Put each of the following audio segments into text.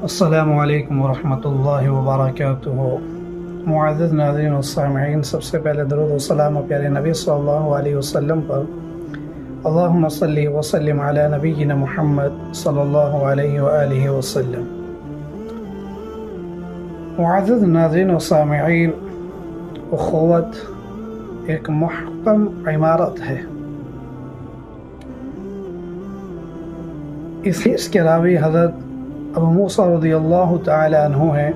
السلام علیکم ورحمۃ اللہ وبرکاتہ۔ معزز ناظرین و سامعین، سب سے پہلے درود و سلام پیارے نبی صلی اللہ علیہ وسلم پر۔ اللہم صلی وسلم علی نبینا محمد صلی اللہ علیہ وآلہ وسلم۔ معزز ناظرین و سامعین، اخوت ایک محکم عمارت ہے۔ اس حدیث کے راوی حضرت ابو موسیٰ رضی اللہ تعالی عنہ ہیں۔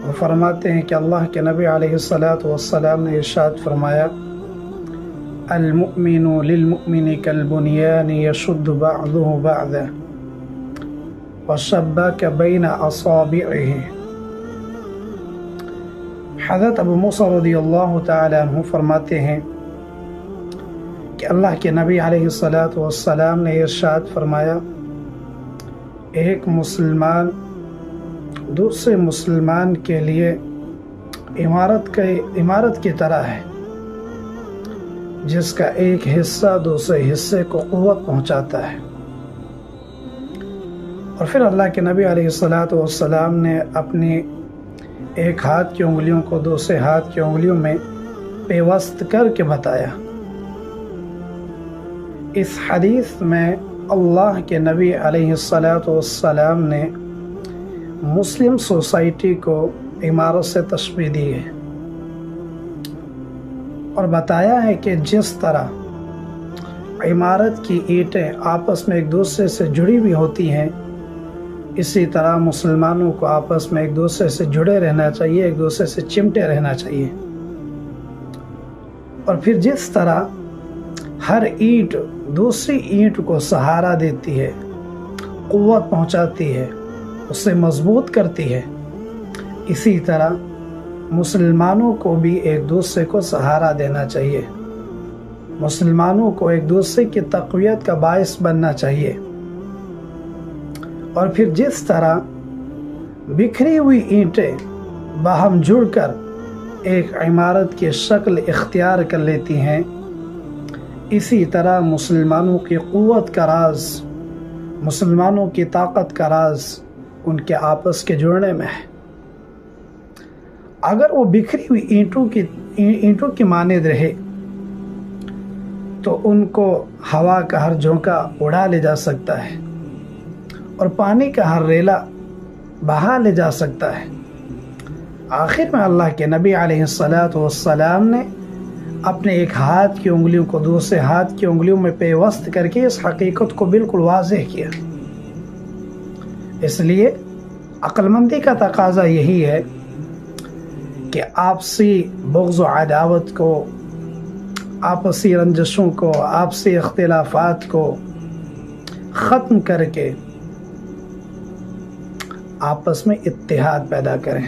وہ فرماتے ہیں کہ اللہ کے نبی علیہ السلام نے ارشاد فرمایا، المؤمن للمؤمن کالبنیان یشد بعضه بعضا وشبک بین اصابعہ۔ حضرت ابو موسیٰ رضی اللہ تعالی عنہ فرماتے ہیں کہ اللہ کے نبی علیہ السلام نے ارشاد فرمایا، ایک مسلمان دوسرے مسلمان کے لیے عمارت کی طرح ہے، جس کا ایک حصہ دوسرے حصے کو قوت پہنچاتا ہے۔ اور پھر اللہ کے نبی علیہ السلام نے اپنی ایک ہاتھ کی انگلیوں کو دوسرے ہاتھ کی انگلیوں میں پیوست کر کے بتایا۔ اس حدیث میں اللہ کے نبی علیہ السلام نے مسلم سوسائٹی کو عمارت سے تشبیہ دی ہے اور بتایا ہے کہ جس طرح عمارت کی اینٹیں آپس میں ایک دوسرے سے جڑی ہوئی ہوتی ہیں، اسی طرح مسلمانوں کو آپس میں ایک دوسرے سے جڑے رہنا چاہیے، ایک دوسرے سے چمٹے رہنا چاہیے۔ اور پھر جس طرح ہر اینٹ دوسری اینٹ کو سہارا دیتی ہے، قوت پہنچاتی ہے، اسے مضبوط کرتی ہے، اسی طرح مسلمانوں کو بھی ایک دوسرے کو سہارا دینا چاہیے، مسلمانوں کو ایک دوسرے کی تقویت کا باعث بننا چاہیے۔ اور پھر جس طرح بکھری ہوئی اینٹیں باہم جڑ کر ایک عمارت کی شکل اختیار کر لیتی ہیں، اسی طرح مسلمانوں کی قوت کا راز، مسلمانوں کی طاقت کا راز ان کے آپس کے جڑنے میں ہے۔ اگر وہ بکھری ہوئی اینٹوں کی مانند رہے تو ان کو ہوا کا ہر جھونکا اڑا لے جا سکتا ہے اور پانی کا ہر ریلا بہا لے جا سکتا ہے۔ آخر میں اللہ کے نبی علیہ السلام نے اپنے ایک ہاتھ کی انگلیوں کو دوسرے ہاتھ کی انگلیوں میں پیوست کر کے اس حقیقت کو بالکل واضح کیا۔ اس لیے عقل مندی کا تقاضا یہی ہے کہ آپسی بغض و عداوت کو، آپسی رنجشوں کو، آپسی اختلافات کو ختم کر کے آپس میں اتحاد پیدا کریں۔